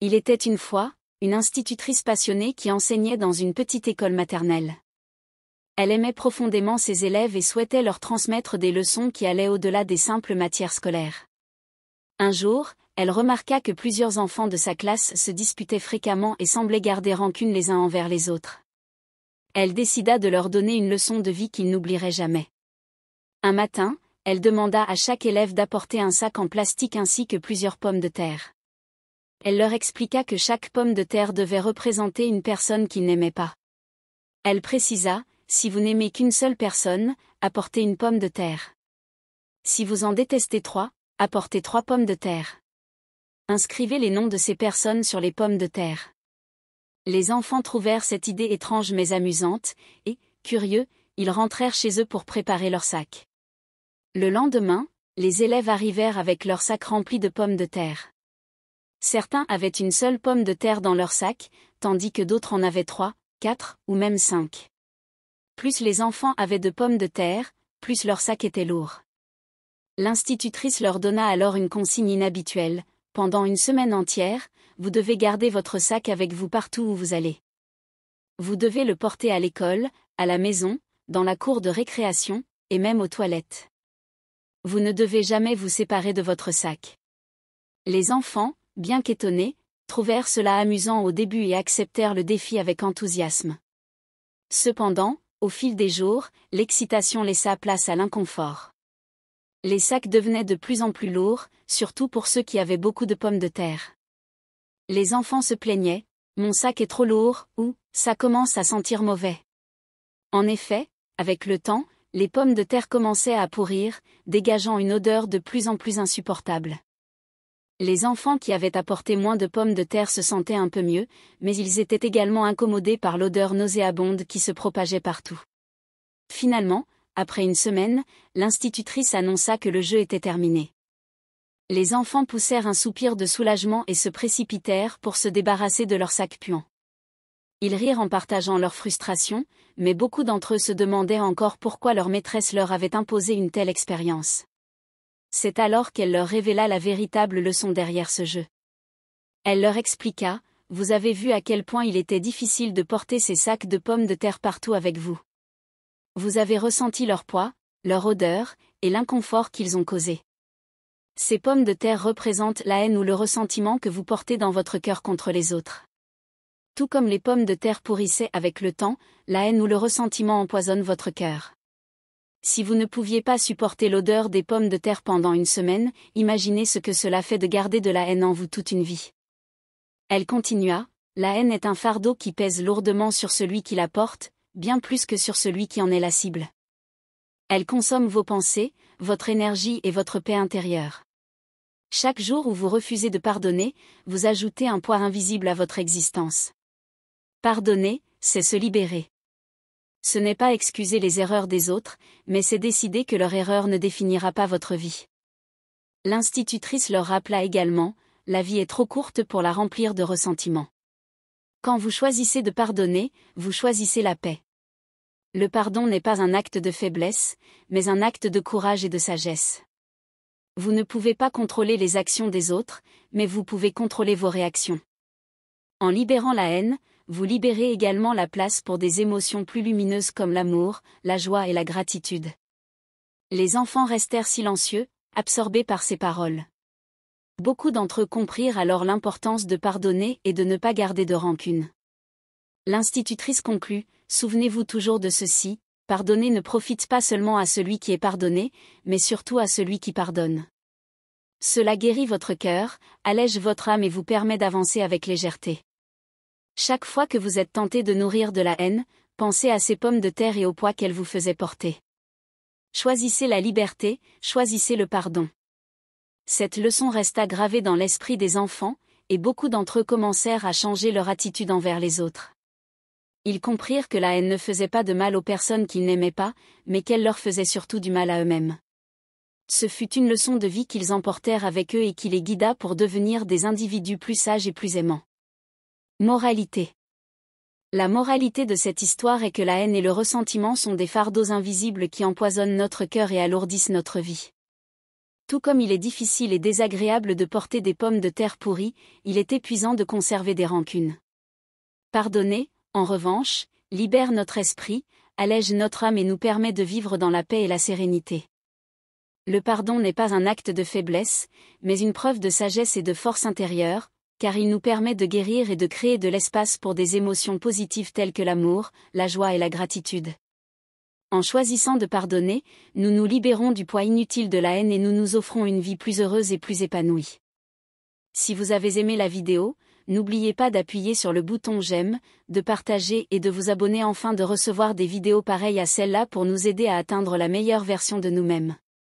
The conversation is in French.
Il était une fois, une institutrice passionnée qui enseignait dans une petite école maternelle. Elle aimait profondément ses élèves et souhaitait leur transmettre des leçons qui allaient au-delà des simples matières scolaires. Un jour, elle remarqua que plusieurs enfants de sa classe se disputaient fréquemment et semblaient garder rancune les uns envers les autres. Elle décida de leur donner une leçon de vie qu'ils n'oublieraient jamais. Un matin, elle demanda à chaque élève d'apporter un sac en plastique ainsi que plusieurs pommes de terre. Elle leur expliqua que chaque pomme de terre devait représenter une personne qu'ils n'aimaient pas. Elle précisa, si vous n'aimez qu'une seule personne, apportez une pomme de terre. Si vous en détestez 3, apportez 3 pommes de terre. Inscrivez les noms de ces personnes sur les pommes de terre. Les enfants trouvèrent cette idée étrange mais amusante, et, curieux, ils rentrèrent chez eux pour préparer leur sac. Le lendemain, les élèves arrivèrent avec leur sac rempli de pommes de terre. Certains avaient une seule pomme de terre dans leur sac, tandis que d'autres en avaient 3, 4 ou même 5. Plus les enfants avaient de pommes de terre, plus leur sac était lourd. L'institutrice leur donna alors une consigne inhabituelle. Pendant une semaine entière, vous devez garder votre sac avec vous partout où vous allez. Vous devez le porter à l'école, à la maison, dans la cour de récréation, et même aux toilettes. Vous ne devez jamais vous séparer de votre sac. Les enfants, bien qu'étonnés, trouvèrent cela amusant au début et acceptèrent le défi avec enthousiasme. Cependant, au fil des jours, l'excitation laissa place à l'inconfort. Les sacs devenaient de plus en plus lourds, surtout pour ceux qui avaient beaucoup de pommes de terre. Les enfants se plaignaient, « Mon sac est trop lourd » ou « Ça commence à sentir mauvais ». En effet, avec le temps, les pommes de terre commençaient à pourrir, dégageant une odeur de plus en plus insupportable. Les enfants qui avaient apporté moins de pommes de terre se sentaient un peu mieux, mais ils étaient également incommodés par l'odeur nauséabonde qui se propageait partout. Finalement, après une semaine, l'institutrice annonça que le jeu était terminé. Les enfants poussèrent un soupir de soulagement et se précipitèrent pour se débarrasser de leurs sacs puants. Ils rirent en partageant leur frustration, mais beaucoup d'entre eux se demandaient encore pourquoi leur maîtresse leur avait imposé une telle expérience. C'est alors qu'elle leur révéla la véritable leçon derrière ce jeu. Elle leur expliqua, « Vous avez vu à quel point il était difficile de porter ces sacs de pommes de terre partout avec vous. Vous avez ressenti leur poids, leur odeur, et l'inconfort qu'ils ont causé. Ces pommes de terre représentent la haine ou le ressentiment que vous portez dans votre cœur contre les autres. Tout comme les pommes de terre pourrissaient avec le temps, la haine ou le ressentiment empoisonne votre cœur. Si vous ne pouviez pas supporter l'odeur des pommes de terre pendant une semaine, imaginez ce que cela fait de garder de la haine en vous toute une vie. » Elle continua, « La haine est un fardeau qui pèse lourdement sur celui qui la porte, bien plus que sur celui qui en est la cible. Elle consomme vos pensées, votre énergie et votre paix intérieure. Chaque jour où vous refusez de pardonner, vous ajoutez un poids invisible à votre existence. Pardonner, c'est se libérer. Ce n'est pas excuser les erreurs des autres, mais c'est décider que leur erreur ne définira pas votre vie. » L'institutrice leur rappela également, « La vie est trop courte pour la remplir de ressentiments. Quand vous choisissez de pardonner, vous choisissez la paix. Le pardon n'est pas un acte de faiblesse, mais un acte de courage et de sagesse. Vous ne pouvez pas contrôler les actions des autres, mais vous pouvez contrôler vos réactions. En libérant la haine, vous libérez également la place pour des émotions plus lumineuses comme l'amour, la joie et la gratitude. » Les enfants restèrent silencieux, absorbés par ces paroles. Beaucoup d'entre eux comprirent alors l'importance de pardonner et de ne pas garder de rancune. L'institutrice conclut, « Souvenez-vous toujours de ceci, pardonner ne profite pas seulement à celui qui est pardonné, mais surtout à celui qui pardonne. Cela guérit votre cœur, allège votre âme et vous permet d'avancer avec légèreté. Chaque fois que vous êtes tenté de nourrir de la haine, pensez à ces pommes de terre et au poids qu'elles vous faisaient porter. Choisissez la liberté, choisissez le pardon. » Cette leçon resta gravée dans l'esprit des enfants, et beaucoup d'entre eux commencèrent à changer leur attitude envers les autres. Ils comprirent que la haine ne faisait pas de mal aux personnes qu'ils n'aimaient pas, mais qu'elle leur faisait surtout du mal à eux-mêmes. Ce fut une leçon de vie qu'ils emportèrent avec eux et qui les guida pour devenir des individus plus sages et plus aimants. Moralité. La moralité de cette histoire est que la haine et le ressentiment sont des fardeaux invisibles qui empoisonnent notre cœur et alourdissent notre vie. Tout comme il est difficile et désagréable de porter des pommes de terre pourries, il est épuisant de conserver des rancunes. Pardonner, en revanche, libère notre esprit, allège notre âme et nous permet de vivre dans la paix et la sérénité. Le pardon n'est pas un acte de faiblesse, mais une preuve de sagesse et de force intérieure, car il nous permet de guérir et de créer de l'espace pour des émotions positives telles que l'amour, la joie et la gratitude. En choisissant de pardonner, nous nous libérons du poids inutile de la haine et nous nous offrons une vie plus heureuse et plus épanouie. Si vous avez aimé la vidéo, n'oubliez pas d'appuyer sur le bouton j'aime, de partager et de vous abonner afin de recevoir des vidéos pareilles à celle-là pour nous aider à atteindre la meilleure version de nous-mêmes.